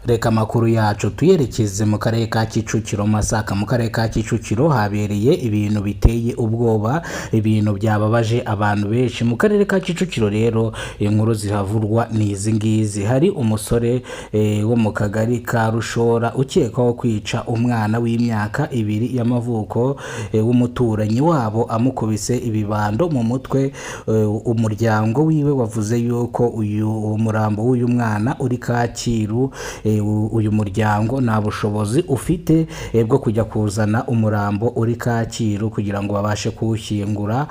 Reka makuru yacu tuyerekeze mu karere ka Kicukiro Masaka. Mu karere ka Kicukiro habereye ibintu biteye ubwoba, ibintu byababaje abantu benshi. Mu karere ka Kicukiro rero inkuru zihavurwa nizi ngizi. Hari umusore wo mu kagari ka Rushora ukekwaho kwica umwana w'imyaka 2 y'amavuko w'umuturanyi wabo amukubise ibibando mu mutwe. Umuryango wiwe wavuze yuko uyu murambo w'uyu mwana uri Kacyiru. Uyu muryango nta bushobozi ufite bwo kujya kuzana umurambo uri Kacyiru kugira ngo babashe kuwushyingura.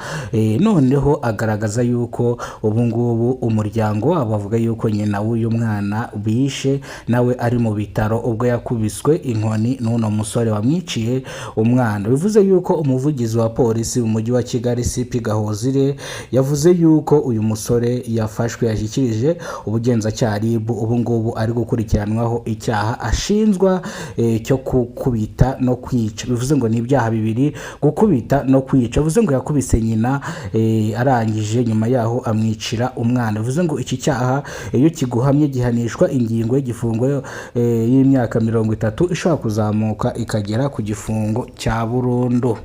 Noneho agaragaza yuko ubu ngubu umuryango wabo bavuga yuko nyina w'uyu mwana bishe nawe ari mu bitaro ubwo yakubiswe inkoni n'uno musore wamwiciye umwana. Bivuze yuko umuvugizi wa polisi mu mujyi wa Kigali CP Gahozire yavuze yuko uyu musore yafashwe yashyikirije ubugenzacyaha RIB ubu ngubu ari gukurikiranwaho icyaha ashinjwa cyo gukubita no kwica. Bivuze ngo ni ibyaha bibiri, gukubita no kwica. Bivuze ngo yakubise nyina arangije nyuma yaho amwicira umwana. Bivuze ngo iki cyaha iyo kiguhamye gihanishwa ingingo y'igifungo y'imyaka 30 ishobora kuzamuka ikagera ku gifungo cya burundu.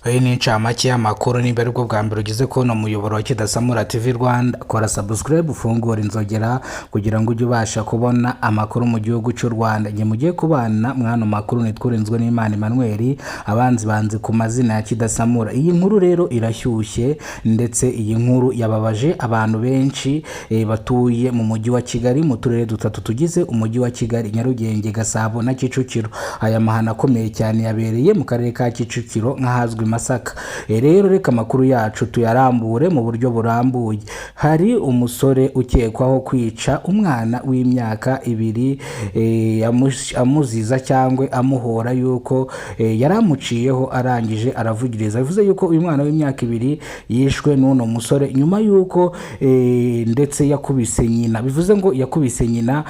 Ni incamake y'amakuru. Niba ari bwo bwa mbere ugize kono muyoboro wa Kidasamura TV Rwanda, kora subscribe ufungura inzogera kugira ngo ujye ubasha kubona amakuru mu gihugu cy'u Rwanda. Nge mugiye kubana mwano makuru nitwurinzwe n'Imana Emmanuel, abanzi banzi ku mazina ya Kidasamura. Iyi nkuru rero irashyushye ndetse iyi nkuru yababaje abantu benshi batuye mu mujyi wa Kigali, mu turere dutatu tugize umujyi wa Kigali: Nyarugenge, Gasabo na Kicukiro. Aya mahana akomeye cyane yabereye mu karere ka Kicukiro nk'ahazwi Masaka. Rero reka makuru yacu tuyarambure mu buryo burambuye. Hari umusore ukekwaho kwica umwana w'imyaka 2 amuziza cyangwa amuhora yuko yaramuciyeho arangije aravugiriza. Bivuze yuko uyu mwana w'imyaka 2 yishwe n'uno musore nyuma yuko ndetse yakubise nyina. Bivuze ngo yakubise nyina,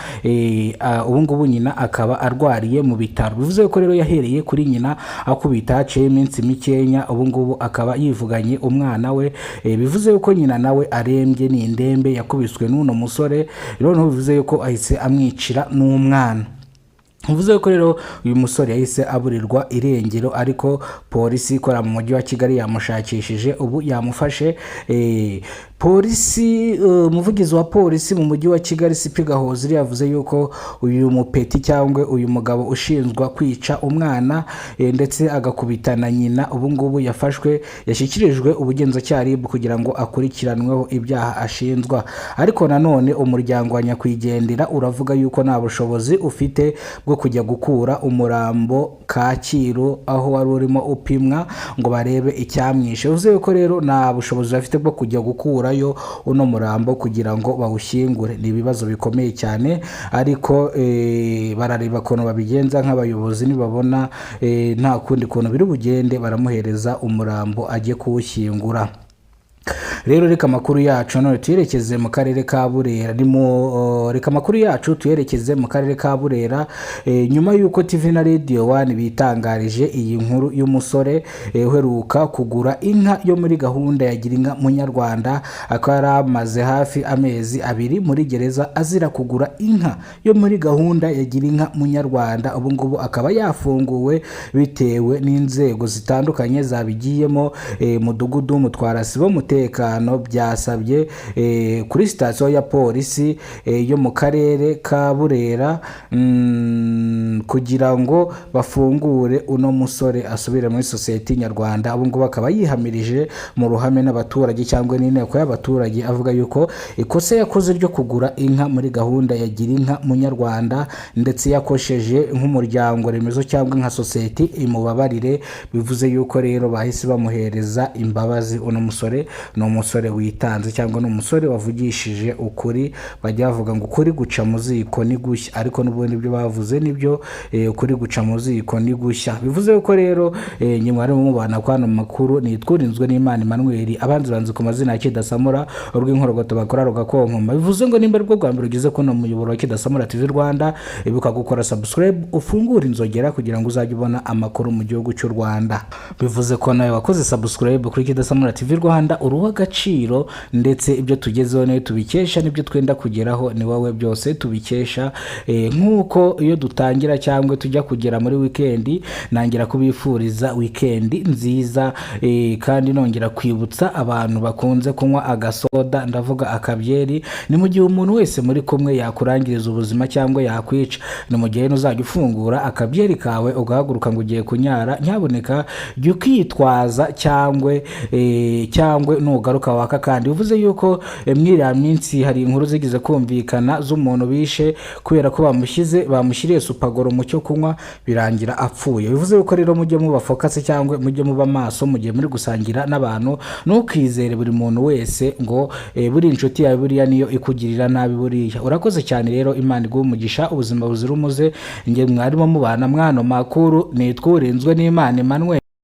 ubu ngubu nyina akaba arwariye mu bitaro. Bivuze ko rero yahereye kuri nyina akubita haciye iminsi mike, ubu ngubu akaba yivuganye umwana we. Bivuze yuko nyina nawe arembye, ni indembe, yakubiswe n'uno musore. Rero bivuze yuko ahise amwicira n'umwana. Bivuze ko rero uyu musore yahise aburirwa irengero, ariko polisi ikora mu mujyi wa Kigali yamushakishije, ubu yamufashe. Polisi, umuvugizi wa polisi mu mujyi wa Kigali CP Gahozire yavuze yuko uyu mupeti cyangwa uyu mugabo ushinzwa kwica umwana ndetse agakubitana nyina ubu ngubu yafashwe, yashyikirijwe ubugenzacyaha RIB kugira ngo akurikiranweho ibyaha ashinjwa. Ariko nanone umuryango wa nyakwigendera uravuga yuko nta bushobozi ufite bwo kujya gukura umurambo Kacyiru aho wari urimo upimwa ngo barebe icyamwishe. Bivuze yuko rero nta bushobozi bafite bwo kujya gukura uno murambo kugira ngo bawushyingure. Ni ibibazo bikomeye cyane, ariko barareba kono babigenza nk'abayobozi. Nibabona nta kundi kuntu biri bugende, baramuhereza umurambo ajye kuwushyingura. Rero reka makuru yacu none tuyerekeze mu karere ka Burera. Reka makuru yacu tuyerekeze mu karere ka Burera nyuma yuko TV na Radio 1 bitangarije iyi nkuru y'umusore uheruka kugura inka yo muri gahunda ya Girinka Munyarwanda. Akaba amaze hafi amezi 2 muri gereza azira kugura inka yo muri gahunda ya Girinka Munyarwanda. Ubu ngubu akaba yafunguwe bitewe n'inzego zitandukanye zabigiyemo. Mudugudu Mutwarasibo umutekano byasabye kuri sitasiyo ya polisi yo mu karere ka Burera kugira ngo bafungure uno musore asubire muri sosiyete nyarwanda. Ubu ngubu akaba yihamirije mu ruhame n'abaturage cyangwa n'inteko y'abaturage, avuga yuko ikosa yakoze ryo kugura inka muri gahunda ya Girinka Munyarwanda ndetse yakosheje nk'umuryango remezo cyangwa nka sosiyete imubabarire. Bivuze yuko rero bahise bamuhereza imbabazi. Uno musore ni umusore witanze cyangwa n'umusore wavugishije ukuri. Bajya bavuga ngo ukuri guca mu ziko ni gushya, ariko n'ubundi ibyo bavuze nibyo, ukuri guca mu ziko ni gushya. Bivuze yuko rero nyuma ari mu bana kwano makuru nitwurinzwe n'Imana Emmanuel, abanzi banzi ku mazina ya Kidasamura urw'inkorogoto bakora rugakonkoma. Bivuze ngo nimba rwo bwa mbere ugize kono muyoboro wa Kidasamura TV Rwanda, ibuka gukora subscribe ufungura inzogera kugira ngo uzajye ubona amakuru mu gihugu cy'u Rwanda. Bivuze ko nawe wakoze subscribe kuri Kidasamura TV Rwanda uruha agaciro, ndetse ibyo tugezeho niyo tubikesha, n'ibyo twenda kugeraho ni wowe byose tubikesha. Nk'uko iyo dutangira cyangwa tujya kugera muri wikendi, nangira kubifuriza wikendi nziza, kandi nongera kwibutsa abantu bakunze kunywa agasoda, ndavuga akabyeri, ni mu gihe umuntu wese muri kumwe yakurangiriza ubuzima cyangwa yakwica, ni mu gihe uzajya ufungura akabyeri kawe ugahaguruka ngo ugiye kunyara, nyaboneka jya ukitwaza cyangwa nugaruka waka kandi. Bivuze yuko mwiriya minsi hari inkuru zigize kumvikana z'umuntu bishe kubera ko bamushyiriye supagoro mu cyo kunywa birangira apfuye. Bivuze yuko rero mujye muba focus cyangwa mujye muba maso mu gihe muri gusangira n'abantu, ntukizere buri muntu wese ngo buri inshuti yawe buriya niyo ikugirira nabi buriya. Urakoze cyane rero, Imana iguhe umugisha, ubuzima buzira umuze. Nge mwarimo mubana mwano makuru, nitwa Urinzwe n'Imana Emmanuel.